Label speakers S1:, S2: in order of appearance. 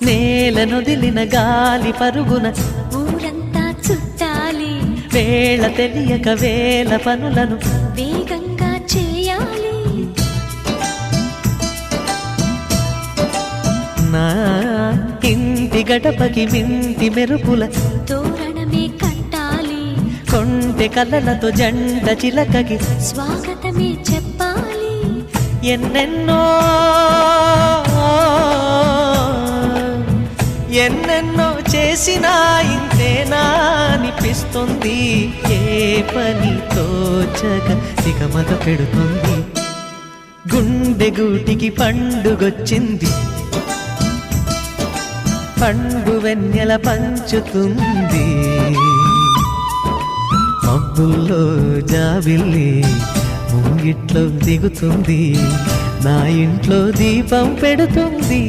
S1: నేలనొదిలిన గాలి పరుగున
S2: ఊరంతా చుట్టాలి,
S1: వేళ తెలియక వేల పనులను
S2: వేగంగా చేయాలి.
S1: నా ఇంటి గడపకి వింటి మెరుపుల
S2: తోరణమే కట్టాలి,
S1: కొంటె కలలతో జంట చిలకకి
S2: స్వాగతమే చెప్పాలి.
S1: ఎన్నెన్నో ఎన్నెన్నో చేసినా ఇంతేనా అనిపిస్తుంది. ఏ పని తోచక దిగమగ పెడుతుంది. గుండె గూటికి పండుగొచ్చింది, పండు వెన్నెల పంచుతుంది. మబ్బుల్లో జాబిల్లి ముంగిట్లో దిగుతుంది, నా ఇంట్లో దీపం పెడుతుంది.